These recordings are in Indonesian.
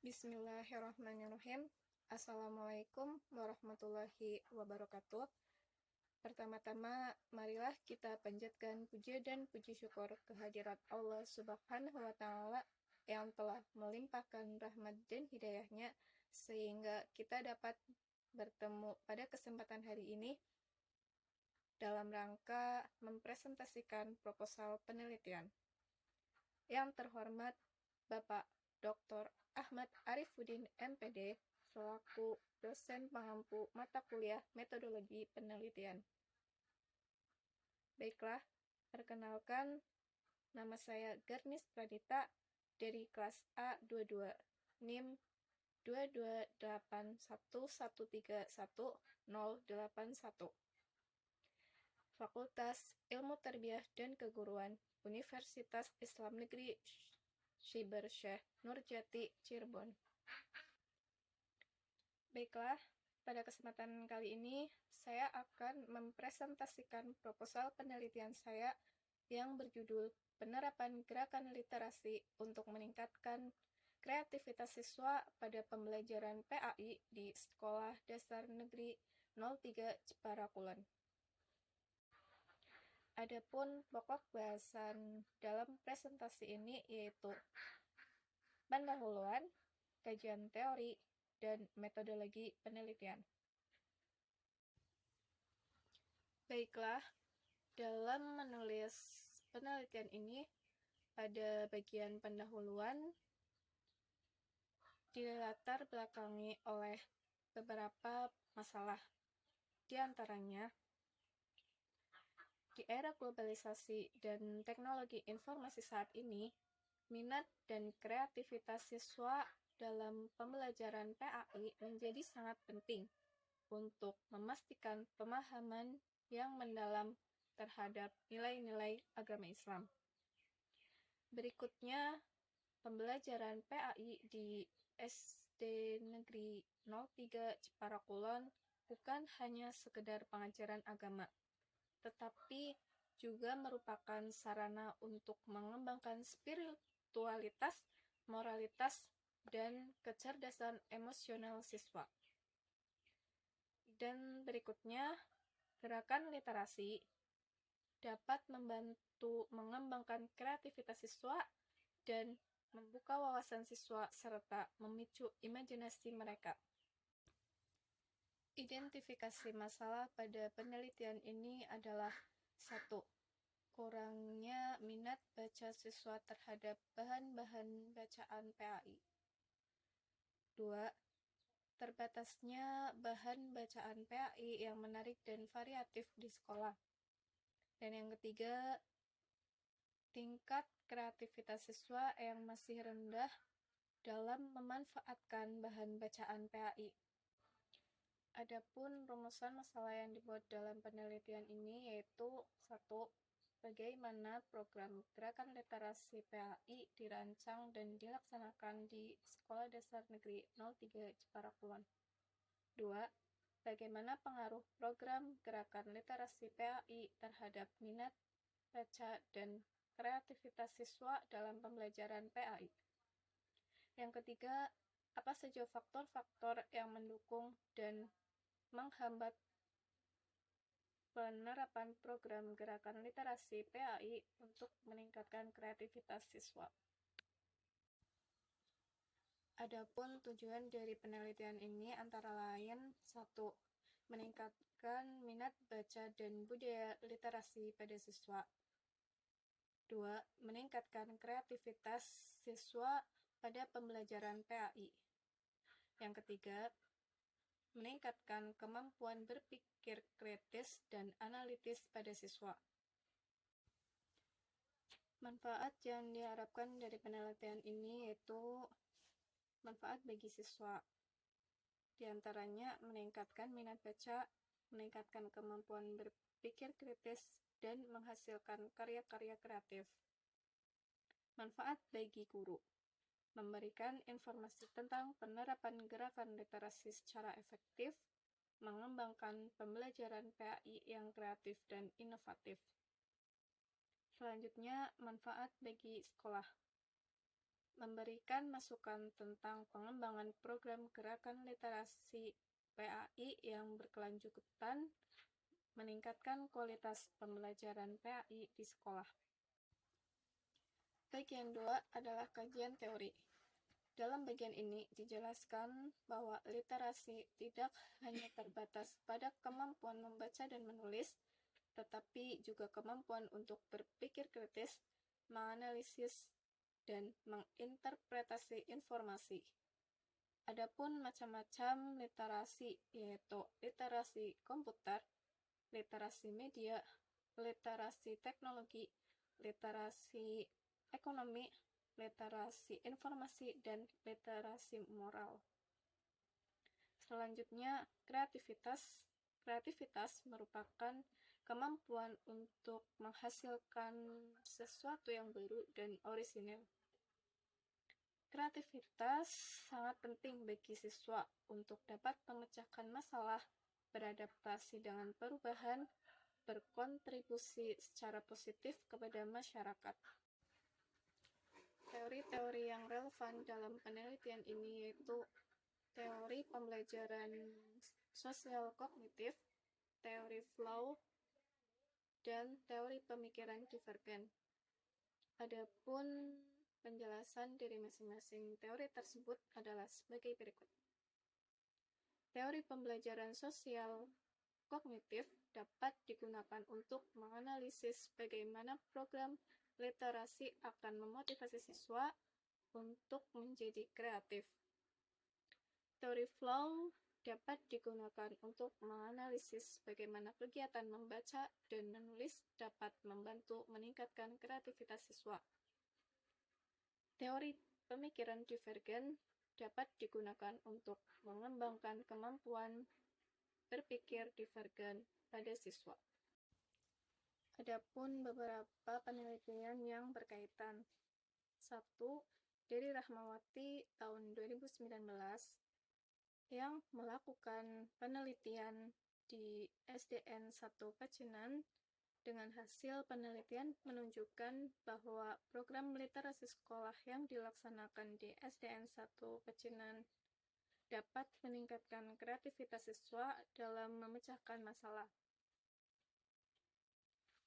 Bismillahirrahmanirrahim. Assalamualaikum warahmatullahi wabarakatuh. Pertama-tama, marilah kita panjatkan puja dan puji syukur kehadirat Allah Subhanahu wa Ta'ala yang telah melimpahkan rahmat dan hidayahnya sehingga kita dapat bertemu pada kesempatan hari ini dalam rangka mempresentasikan proposal penelitian. Yang terhormat Bapak Dr. Ahmad Arifuddin MPD selaku dosen pengampu mata kuliah metodologi penelitian. Baiklah, perkenalkan, nama saya Garnis Pradita dari kelas A22 NIM 228113181. Fakultas Ilmu Tarbiyah dan Keguruan Universitas Islam Negeri Syibr Syekh Nurjati, Cirebon. Baiklah, pada kesempatan kali ini saya akan mempresentasikan proposal penelitian saya yang berjudul Penerapan Gerakan Literasi untuk Meningkatkan Kreativitas Siswa pada Pembelajaran PAI di Sekolah Dasar Negeri 03 Jepara-Kulon. Adapun pokok bahasan dalam presentasi ini yaitu pendahuluan, kajian teori, dan metodologi penelitian. Baiklah, dalam menulis penelitian ini, pada bagian pendahuluan dilatar belakangi oleh beberapa masalah. Di antaranya, di era globalisasi dan teknologi informasi saat ini, minat dan kreativitas siswa dalam pembelajaran PAI menjadi sangat penting untuk memastikan pemahaman yang mendalam terhadap nilai-nilai agama Islam. Berikutnya, pembelajaran PAI di SD Negeri 03 Jepara Kulon bukan hanya sekedar pengajaran agama, tetapi juga merupakan sarana untuk mengembangkan spiritualitas, moralitas, dan kecerdasan emosional siswa. Dan berikutnya, gerakan literasi dapat membantu mengembangkan kreativitas siswa dan membuka wawasan siswa serta memicu imajinasi mereka. Identifikasi masalah pada penelitian ini adalah 1. Kurangnya minat baca siswa terhadap bahan-bahan bacaan PAI. 2. Terbatasnya bahan bacaan PAI yang menarik dan variatif di sekolah. Dan yang ketiga, tingkat kreativitas siswa yang masih rendah dalam memanfaatkan bahan bacaan PAI. Adapun rumusan masalah yang dibuat dalam penelitian ini yaitu 1. Bagaimana program gerakan literasi PAI dirancang dan dilaksanakan di Sekolah Dasar Negeri 03 Jepara Kulon. 2. Bagaimana pengaruh program gerakan literasi PAI terhadap minat baca dan kreativitas siswa dalam pembelajaran PAI. Yang ketiga, apa saja faktor-faktor yang mendukung dan menghambat penerapan program gerakan literasi PAI untuk meningkatkan kreativitas siswa. Adapun tujuan dari penelitian ini antara lain 1. Meningkatkan minat baca dan budaya literasi pada siswa. 2. Meningkatkan kreativitas siswa pada pembelajaran PAI. Yang ketiga, meningkatkan kemampuan berpikir kritis dan analitis pada siswa. Manfaat yang diharapkan dari penelitian ini yaitu manfaat bagi siswa. Di antaranya meningkatkan minat baca, meningkatkan kemampuan berpikir kritis, dan menghasilkan karya-karya kreatif. Manfaat bagi guru. Memberikan informasi tentang penerapan gerakan literasi secara efektif, mengembangkan pembelajaran PAI yang kreatif dan inovatif. Selanjutnya, manfaat bagi sekolah. memberikan masukan tentang pengembangan program gerakan literasi PAI yang berkelanjutan, meningkatkan kualitas pembelajaran PAI di sekolah. Bagian 2 adalah kajian teori. Dalam bagian ini dijelaskan bahwa literasi tidak hanya terbatas pada kemampuan membaca dan menulis, tetapi juga kemampuan untuk berpikir kritis, menganalisis, dan menginterpretasi informasi. Adapun macam-macam literasi, yaitu literasi komputer, literasi media, literasi teknologi, literasi ekonomi, literasi informasi, dan literasi moral. Selanjutnya, kreativitas. Kreativitas merupakan kemampuan untuk menghasilkan sesuatu yang baru dan orisinil. Kreativitas sangat penting bagi siswa untuk dapat memecahkan masalah, beradaptasi dengan perubahan, berkontribusi secara positif kepada masyarakat. Teori-teori yang relevan dalam penelitian ini yaitu teori pembelajaran sosial kognitif, teori flow, dan teori pemikiran divergen. Adapun penjelasan dari masing-masing teori tersebut adalah sebagai berikut. Teori pembelajaran sosial kognitif dapat digunakan untuk menganalisis bagaimana program literasi akan memotivasi siswa untuk menjadi kreatif. Teori flow dapat digunakan untuk menganalisis bagaimana kegiatan membaca dan menulis dapat membantu meningkatkan kreativitas siswa. Teori pemikiran divergen dapat digunakan untuk mengembangkan kemampuan berpikir divergen pada siswa. Adapun beberapa penelitian yang berkaitan. 1. Dari Rahmawati tahun 2019 yang melakukan penelitian di SDN 1 Pecinan. Dengan hasil penelitian menunjukkan bahwa program literasi sekolah yang dilaksanakan di SDN 1 Pecinan dapat meningkatkan kreativitas siswa dalam memecahkan masalah.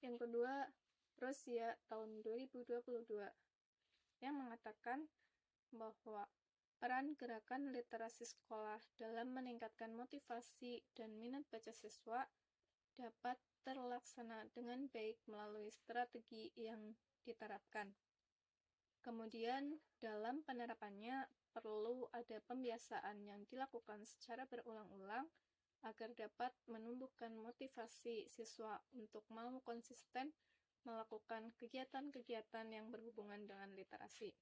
Yang kedua, Rosia tahun 2022 yang mengatakan bahwa peran gerakan literasi sekolah dalam meningkatkan motivasi dan minat baca siswa dapat terlaksana dengan baik melalui strategi yang diterapkan. Kemudian, dalam penerapannya perlu ada pembiasaan yang dilakukan secara berulang-ulang agar dapat menumbuhkan motivasi siswa untuk mau konsisten melakukan kegiatan-kegiatan yang berhubungan dengan literasi.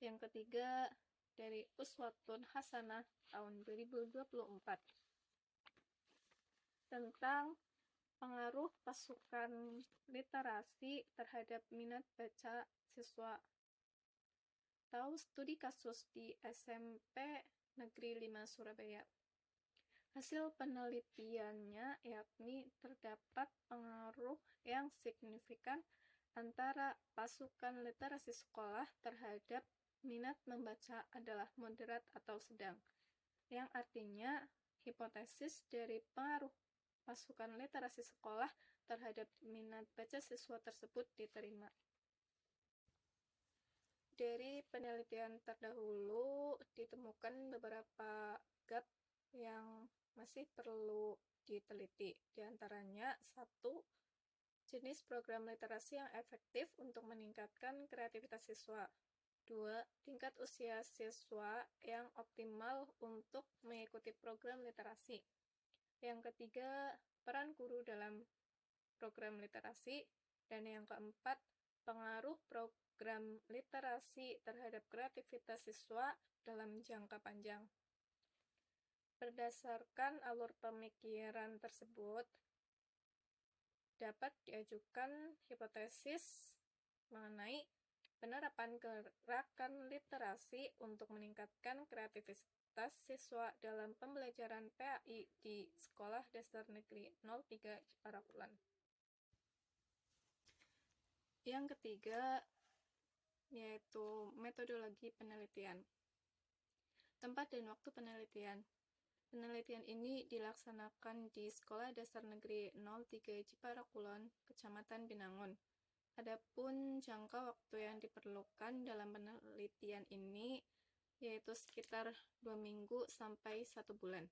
Yang ketiga, dari Uswatun Hasanah tahun 2024 tentang pengaruh pasukan literasi terhadap minat baca siswa. Tahu studi kasus di SMP Negeri 5 Surabaya. Hasil penelitiannya yakni terdapat pengaruh yang signifikan antara pasukan literasi sekolah terhadap minat membaca adalah moderat atau sedang, yang artinya hipotesis dari pengaruh pasukan literasi sekolah terhadap minat baca siswa tersebut diterima. Dari penelitian terdahulu ditemukan beberapa gap yang masih perlu diteliti. Di antaranya, 1. Jenis program literasi yang efektif untuk meningkatkan kreativitas siswa. 2. Tingkat usia siswa yang optimal untuk mengikuti program literasi. Yang ketiga, peran guru dalam program literasi. Dan yang keempat, pengaruh program literasi terhadap kreativitas siswa dalam jangka panjang. Berdasarkan alur pemikiran tersebut, dapat diajukan hipotesis mengenai penerapan gerakan literasi untuk meningkatkan kreativitas siswa dalam pembelajaran PAI di Sekolah Dasar Negeri 03 Jepara Kulon. Yang ketiga, yaitu metodologi penelitian. Tempat dan waktu penelitian. Penelitian ini dilaksanakan di Sekolah Dasar Negeri 03 Jepara Kulon, Kecamatan Binangun. Adapun jangka waktu yang diperlukan dalam penelitian ini yaitu sekitar 2 minggu sampai 1 bulan.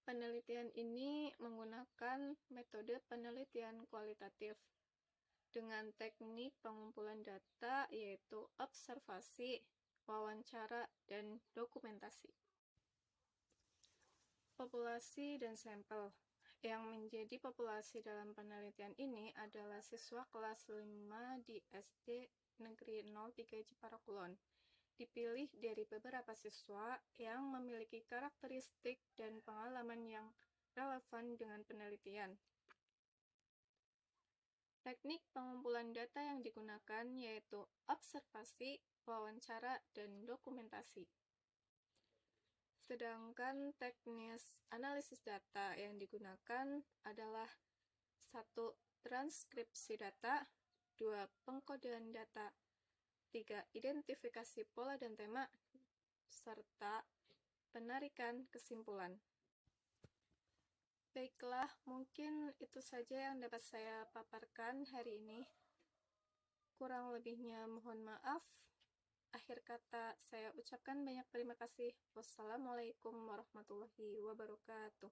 Penelitian ini menggunakan metode penelitian kualitatif dengan teknik pengumpulan data yaitu observasi, wawancara, dan dokumentasi. Populasi dan sampel. Yang menjadi populasi dalam penelitian ini adalah siswa kelas 5 di SD Negeri 03 Jepara Kulon. Dipilih dari beberapa siswa yang memiliki karakteristik dan pengalaman yang relevan dengan penelitian. Teknik pengumpulan data yang digunakan yaitu observasi, wawancara, dan dokumentasi. Sedangkan teknis analisis data yang digunakan adalah 1. Transkripsi data, 2. Pengkodean data, 3. Identifikasi pola dan tema, serta penarikan kesimpulan. Baiklah, mungkin itu saja yang dapat saya paparkan hari ini. Kurang lebihnya mohon maaf. Akhir kata, saya ucapkan banyak terima kasih. Wassalamualaikum warahmatullahi wabarakatuh.